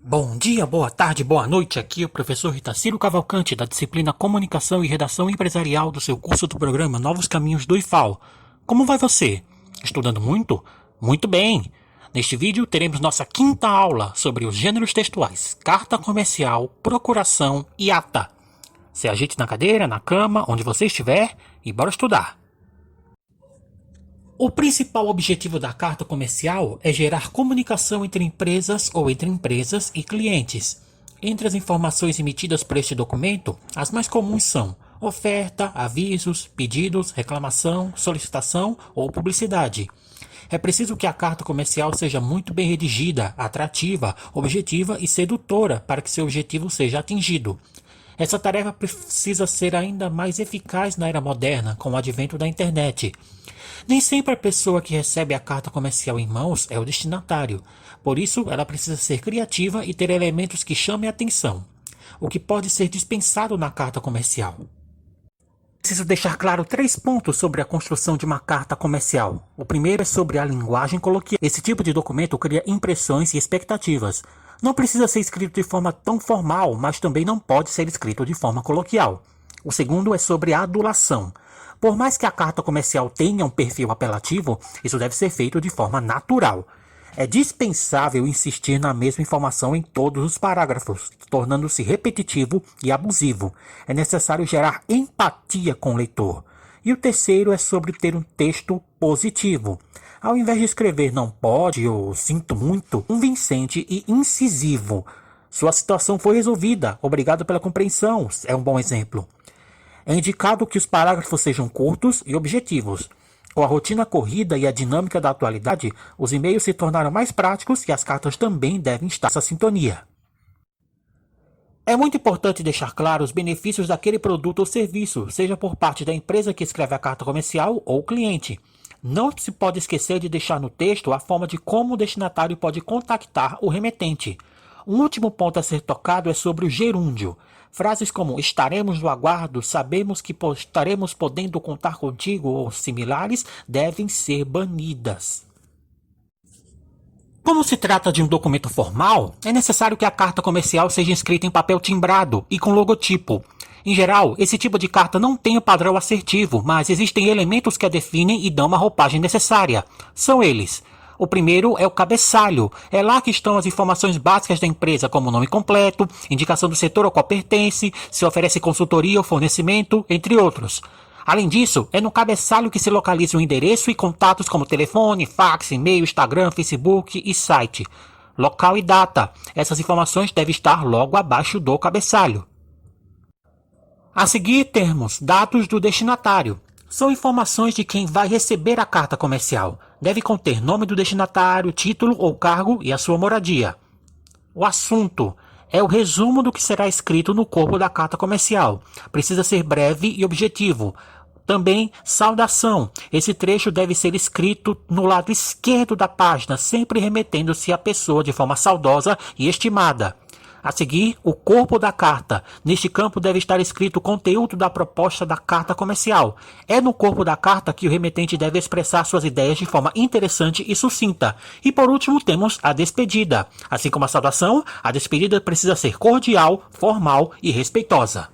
Bom dia, boa tarde, boa noite. Aqui é o professor Itacílio Cavalcante, da disciplina Comunicação e Redação Empresarial do seu curso do programa Novos Caminhos do IFAL. Como vai você? Estudando muito? Muito bem! Neste vídeo teremos nossa quinta aula sobre os gêneros textuais, carta comercial, procuração e ata. Se ajeite na cadeira, na cama, onde você estiver e bora estudar! O principal objetivo da carta comercial é gerar comunicação entre empresas ou entre empresas e clientes. Entre as informações emitidas por este documento, as mais comuns são oferta, avisos, pedidos, reclamação, solicitação ou publicidade. É preciso que a carta comercial seja muito bem redigida, atrativa, objetiva e sedutora para que seu objetivo seja atingido. Essa tarefa precisa ser ainda mais eficaz na era moderna, com o advento da internet. Nem sempre a pessoa que recebe a carta comercial em mãos é o destinatário. Por isso, ela precisa ser criativa e ter elementos que chamem a atenção. O que pode ser dispensado na carta comercial? Preciso deixar claro 3 pontos sobre a construção de uma carta comercial. O primeiro é sobre a linguagem coloquial. Esse tipo de documento cria impressões e expectativas. Não precisa ser escrito de forma tão formal, mas também não pode ser escrito de forma coloquial. O segundo é sobre a adulação. Por mais que a carta comercial tenha um perfil apelativo, isso deve ser feito de forma natural. É dispensável insistir na mesma informação em todos os parágrafos, tornando-se repetitivo e abusivo. É necessário gerar empatia com o leitor. E o terceiro é sobre ter um texto positivo. Ao invés de escrever não pode ou sinto muito, convincente e incisivo. Sua situação foi resolvida, obrigado pela compreensão, é um bom exemplo. É indicado que os parágrafos sejam curtos e objetivos. Com a rotina corrida e a dinâmica da atualidade, os e-mails se tornaram mais práticos e as cartas também devem estar nessa sintonia. É muito importante deixar claro os benefícios daquele produto ou serviço, seja por parte da empresa que escreve a carta comercial ou o cliente. Não se pode esquecer de deixar no texto a forma de como o destinatário pode contactar o remetente. Um último ponto a ser tocado é sobre o gerúndio. Frases como estaremos no aguardo, sabemos que estaremos podendo contar contigo ou similares devem ser banidas. Como se trata de um documento formal, é necessário que a carta comercial seja escrita em papel timbrado e com logotipo. Em geral, esse tipo de carta não tem o padrão assertivo, mas existem elementos que a definem e dão uma roupagem necessária. São eles: o primeiro é o cabeçalho. É lá que estão as informações básicas da empresa, como o nome completo, indicação do setor ao qual pertence, se oferece consultoria ou fornecimento, entre outros. Além disso, é no cabeçalho que se localiza o endereço e contatos como telefone, fax, e-mail, Instagram, Facebook e site. Local e data. Essas informações devem estar logo abaixo do cabeçalho. A seguir temos dados do destinatário. São informações de quem vai receber a carta comercial. Deve conter nome do destinatário, título ou cargo e a sua moradia. O assunto é o resumo do que será escrito no corpo da carta comercial. Precisa ser breve e objetivo. Também saudação. Esse trecho deve ser escrito no lado esquerdo da página, sempre remetendo-se à pessoa de forma saudosa e estimada. A seguir, o corpo da carta. Neste campo deve estar escrito o conteúdo da proposta da carta comercial. É no corpo da carta que o remetente deve expressar suas ideias de forma interessante e sucinta. E por último temos a despedida. Assim como a saudação, a despedida precisa ser cordial, formal e respeitosa.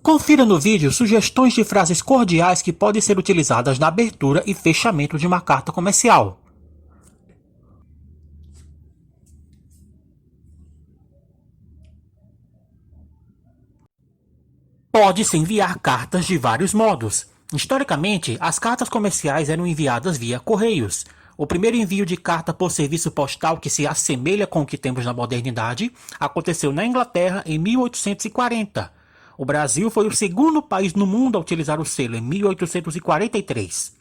Confira no vídeo sugestões de frases cordiais que podem ser utilizadas na abertura e fechamento de uma carta comercial. Pode-se enviar cartas de vários modos. Historicamente, as cartas comerciais eram enviadas via correios. O primeiro envio de carta por serviço postal que se assemelha com o que temos na modernidade aconteceu na Inglaterra em 1840. O Brasil foi o segundo país no mundo a utilizar o selo em 1843.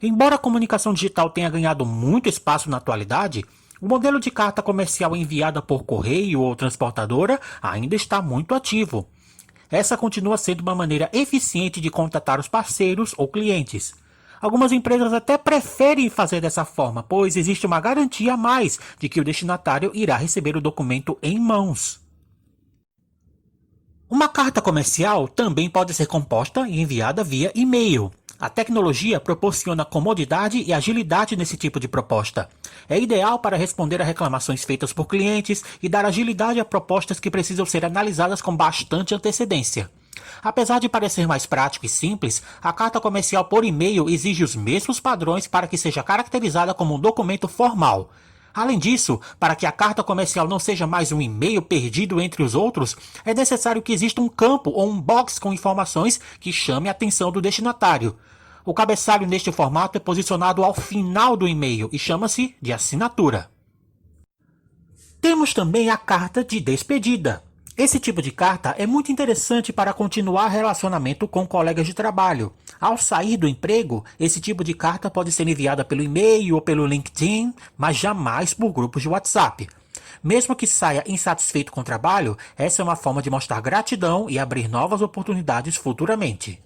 Embora a comunicação digital tenha ganhado muito espaço na atualidade, o modelo de carta comercial enviada por correio ou transportadora ainda está muito ativo. Essa continua sendo uma maneira eficiente de contatar os parceiros ou clientes. Algumas empresas até preferem fazer dessa forma, pois existe uma garantia a mais de que o destinatário irá receber o documento em mãos. Uma carta comercial também pode ser composta e enviada via e-mail. A tecnologia proporciona comodidade e agilidade nesse tipo de proposta. É ideal para responder a reclamações feitas por clientes e dar agilidade a propostas que precisam ser analisadas com bastante antecedência. Apesar de parecer mais prático e simples, a carta comercial por e-mail exige os mesmos padrões para que seja caracterizada como um documento formal. Além disso, para que a carta comercial não seja mais um e-mail perdido entre os outros, é necessário que exista um campo ou um box com informações que chame a atenção do destinatário. O cabeçalho neste formato é posicionado ao final do e-mail e chama-se de assinatura. Temos também a carta de despedida. Esse tipo de carta é muito interessante para continuar relacionamento com colegas de trabalho. Ao sair do emprego, esse tipo de carta pode ser enviada pelo e-mail ou pelo LinkedIn, mas jamais por grupos de WhatsApp. Mesmo que saia insatisfeito com o trabalho, essa é uma forma de mostrar gratidão e abrir novas oportunidades futuramente.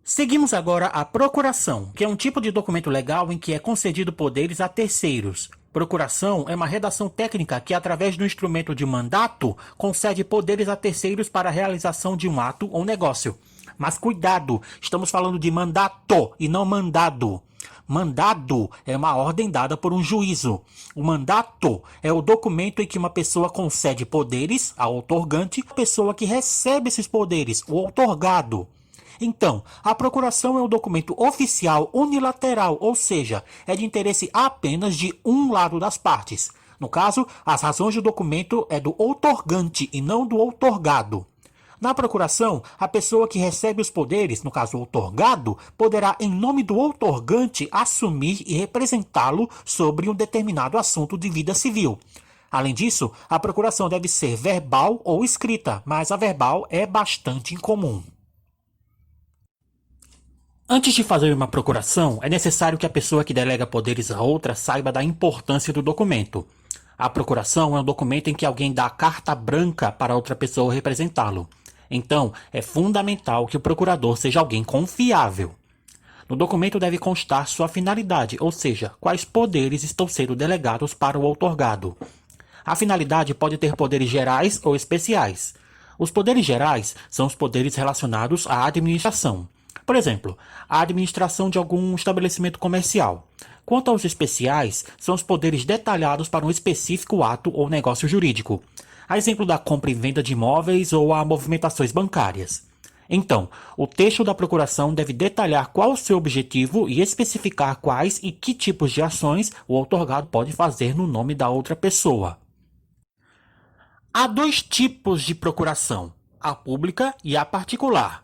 Seguimos agora a procuração, que é um tipo de documento legal em que é concedido poderes a terceiros. Procuração é uma redação técnica que, através do instrumento de mandato, concede poderes a terceiros para a realização de um ato ou negócio. Mas cuidado, estamos falando de mandato e não mandado. Mandado é uma ordem dada por um juízo. O mandato é o documento em que uma pessoa concede poderes ao outorgante e a pessoa que recebe esses poderes, o outorgado. Então, a procuração é um documento oficial unilateral, ou seja, é de interesse apenas de um lado das partes. No caso, as razões do documento é do outorgante e não do outorgado. Na procuração, a pessoa que recebe os poderes, no caso o outorgado, poderá, em nome do outorgante, assumir e representá-lo sobre um determinado assunto de vida civil. Além disso, a procuração deve ser verbal ou escrita, mas a verbal é bastante incomum. Antes de fazer uma procuração, é necessário que a pessoa que delega poderes a outra saiba da importância do documento. A procuração é um documento em que alguém dá carta branca para outra pessoa representá-lo. Então, é fundamental que o procurador seja alguém confiável. No documento deve constar sua finalidade, ou seja, quais poderes estão sendo delegados para o outorgado. A finalidade pode ter poderes gerais ou especiais. Os poderes gerais são os poderes relacionados à administração. Por exemplo, a administração de algum estabelecimento comercial. Quanto aos especiais, são os poderes detalhados para um específico ato ou negócio jurídico. A exemplo da compra e venda de imóveis ou a movimentações bancárias. Então, o texto da procuração deve detalhar qual o seu objetivo e especificar quais e que tipos de ações o outorgado pode fazer no nome da outra pessoa. Há dois tipos de procuração, a pública e a particular.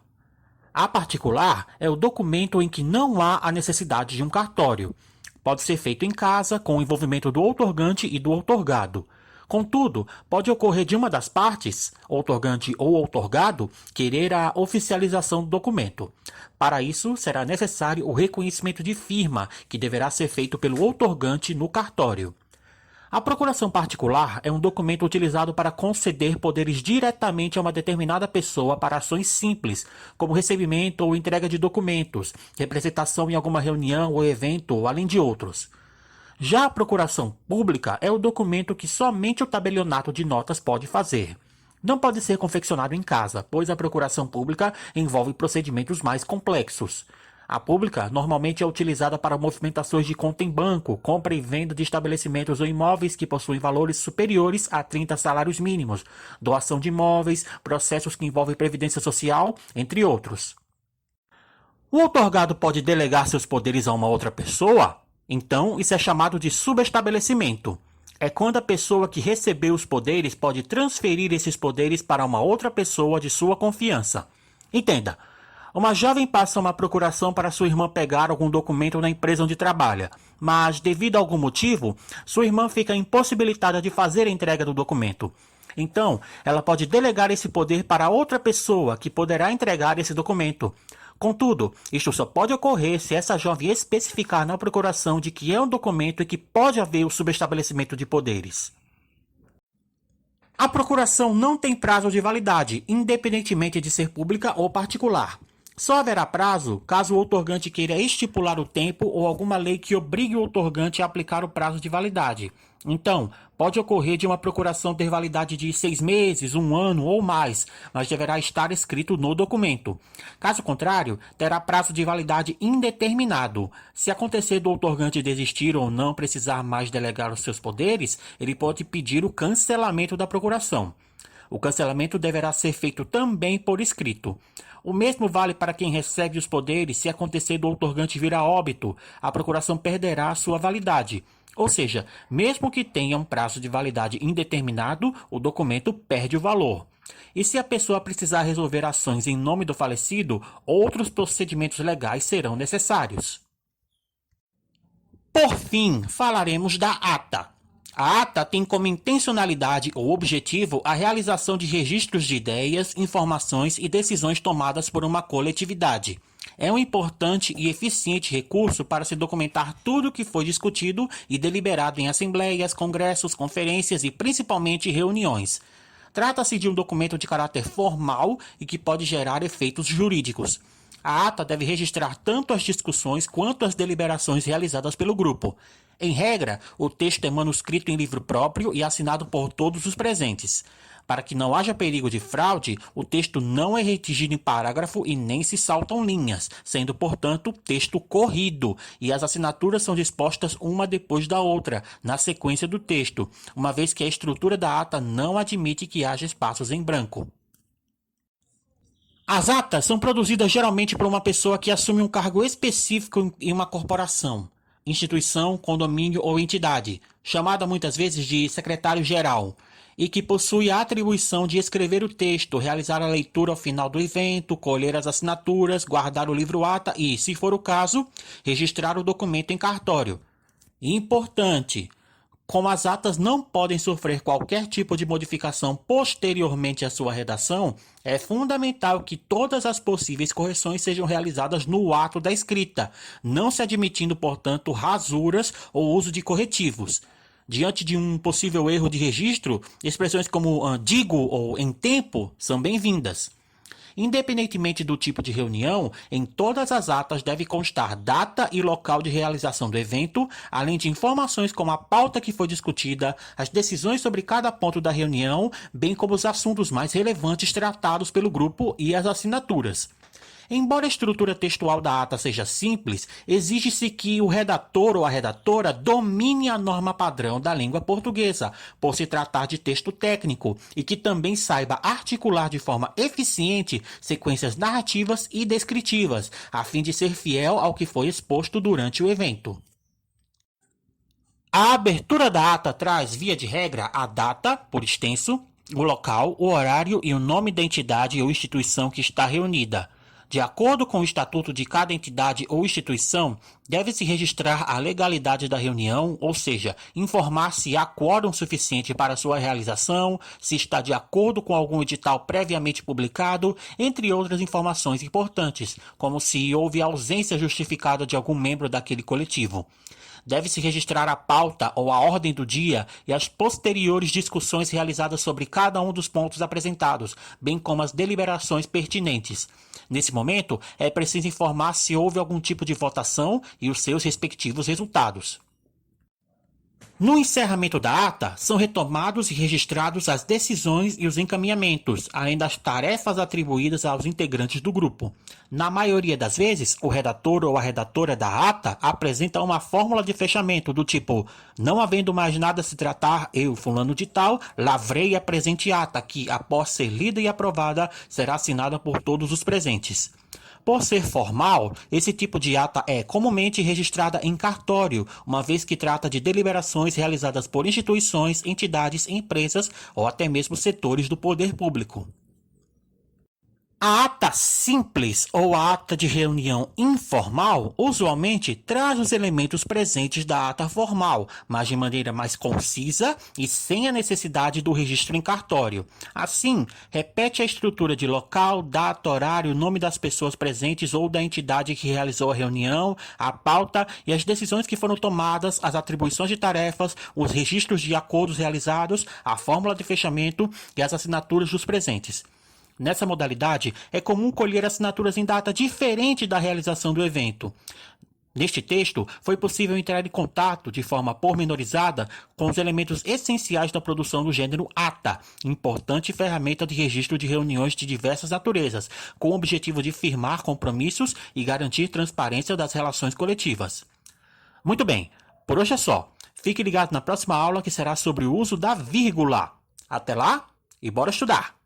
A particular é o documento em que não há a necessidade de um cartório. Pode ser feito em casa, com o envolvimento do outorgante e do outorgado. Contudo, pode ocorrer de uma das partes, outorgante ou outorgado, querer a oficialização do documento. Para isso, será necessário o reconhecimento de firma, que deverá ser feito pelo outorgante no cartório. A procuração particular é um documento utilizado para conceder poderes diretamente a uma determinada pessoa para ações simples, como recebimento ou entrega de documentos, representação em alguma reunião ou evento, além de outros. Já a procuração pública é o documento que somente o tabelionato de notas pode fazer. Não pode ser confeccionado em casa, pois a procuração pública envolve procedimentos mais complexos. A pública normalmente é utilizada para movimentações de conta em banco, compra e venda de estabelecimentos ou imóveis que possuem valores superiores a 30 salários mínimos, doação de imóveis, processos que envolvem previdência social, entre outros. O outorgado pode delegar seus poderes a uma outra pessoa? Então, isso é chamado de subestabelecimento. É quando a pessoa que recebeu os poderes pode transferir esses poderes para uma outra pessoa de sua confiança. Entenda. Uma jovem passa uma procuração para sua irmã pegar algum documento na empresa onde trabalha, mas, devido a algum motivo, sua irmã fica impossibilitada de fazer a entrega do documento. Então, ela pode delegar esse poder para outra pessoa que poderá entregar esse documento. Contudo, isto só pode ocorrer se essa jovem especificar na procuração de que é um documento e que pode haver o subestabelecimento de poderes. A procuração não tem prazo de validade, independentemente de ser pública ou particular. Só haverá prazo caso o outorgante queira estipular o tempo ou alguma lei que obrigue o outorgante a aplicar o prazo de validade. Então, pode ocorrer de uma procuração ter validade de 6 meses, 1 ano ou mais, mas deverá estar escrito no documento. Caso contrário, terá prazo de validade indeterminado. Se acontecer do outorgante desistir ou não precisar mais delegar os seus poderes, ele pode pedir o cancelamento da procuração. O cancelamento deverá ser feito também por escrito. O mesmo vale para quem recebe os poderes se acontecer do outorgante vir a óbito, a procuração perderá sua validade. Ou seja, mesmo que tenha um prazo de validade indeterminado, o documento perde o valor. E se a pessoa precisar resolver ações em nome do falecido, outros procedimentos legais serão necessários. Por fim, falaremos da ata. A ata tem como intencionalidade ou objetivo a realização de registros de ideias, informações e decisões tomadas por uma coletividade. É um importante e eficiente recurso para se documentar tudo o que foi discutido e deliberado em assembleias, congressos, conferências e principalmente reuniões. Trata-se de um documento de caráter formal e que pode gerar efeitos jurídicos. A ata deve registrar tanto as discussões quanto as deliberações realizadas pelo grupo. Em regra, o texto é manuscrito em livro próprio e assinado por todos os presentes. Para que não haja perigo de fraude, o texto não é redigido em parágrafo e nem se saltam linhas, sendo, portanto, texto corrido, e as assinaturas são dispostas uma depois da outra, na sequência do texto, uma vez que a estrutura da ata não admite que haja espaços em branco. As atas são produzidas geralmente por uma pessoa que assume um cargo específico em uma corporação, instituição, condomínio ou entidade, chamada muitas vezes de secretário-geral, e que possui a atribuição de escrever o texto, realizar a leitura ao final do evento, colher as assinaturas, guardar o livro-ata e, se for o caso, registrar o documento em cartório. Importante! Como as atas não podem sofrer qualquer tipo de modificação posteriormente à sua redação, é fundamental que todas as possíveis correções sejam realizadas no ato da escrita, não se admitindo, portanto, rasuras ou uso de corretivos. Diante de um possível erro de registro, expressões como digo ou em tempo são bem-vindas. Independentemente do tipo de reunião, em todas as atas deve constar data e local de realização do evento, além de informações como a pauta que foi discutida, as decisões sobre cada ponto da reunião, bem como os assuntos mais relevantes tratados pelo grupo e as assinaturas. Embora a estrutura textual da ata seja simples, exige-se que o redator ou a redatora domine a norma padrão da língua portuguesa, por se tratar de texto técnico, e que também saiba articular de forma eficiente sequências narrativas e descritivas, a fim de ser fiel ao que foi exposto durante o evento. A abertura da ata traz, via de regra, a data, por extenso, o local, o horário e o nome da entidade ou instituição que está reunida. De acordo com o estatuto de cada entidade ou instituição, deve-se registrar a legalidade da reunião, ou seja, informar se há quórum suficiente para sua realização, se está de acordo com algum edital previamente publicado, entre outras informações importantes, como se houve ausência justificada de algum membro daquele coletivo. Deve-se registrar a pauta ou a ordem do dia e as posteriores discussões realizadas sobre cada um dos pontos apresentados, bem como as deliberações pertinentes. Nesse momento, é preciso informar se houve algum tipo de votação e os seus respectivos resultados. No encerramento da ata, são retomados e registrados as decisões e os encaminhamentos, além das tarefas atribuídas aos integrantes do grupo. Na maioria das vezes, o redator ou a redatora da ata apresenta uma fórmula de fechamento do tipo: não havendo mais nada a se tratar, eu, fulano de tal, lavrei a presente ata, que, após ser lida e aprovada, será assinada por todos os presentes. Por ser formal, esse tipo de ata é comumente registrada em cartório, uma vez que trata de deliberações realizadas por instituições, entidades, empresas ou até mesmo setores do poder público. A ata simples ou a ata de reunião informal usualmente traz os elementos presentes da ata formal, mas de maneira mais concisa e sem a necessidade do registro em cartório. Assim, repete a estrutura de local, data, horário, nome das pessoas presentes ou da entidade que realizou a reunião, a pauta e as decisões que foram tomadas, as atribuições de tarefas, os registros de acordos realizados, a fórmula de fechamento e as assinaturas dos presentes. Nessa modalidade, é comum colher assinaturas em data diferente da realização do evento. Neste texto, foi possível entrar em contato de forma pormenorizada com os elementos essenciais da produção do gênero ata, importante ferramenta de registro de reuniões de diversas naturezas, com o objetivo de firmar compromissos e garantir transparência das relações coletivas. Muito bem, por hoje é só. Fique ligado na próxima aula que será sobre o uso da vírgula. Até lá e bora estudar!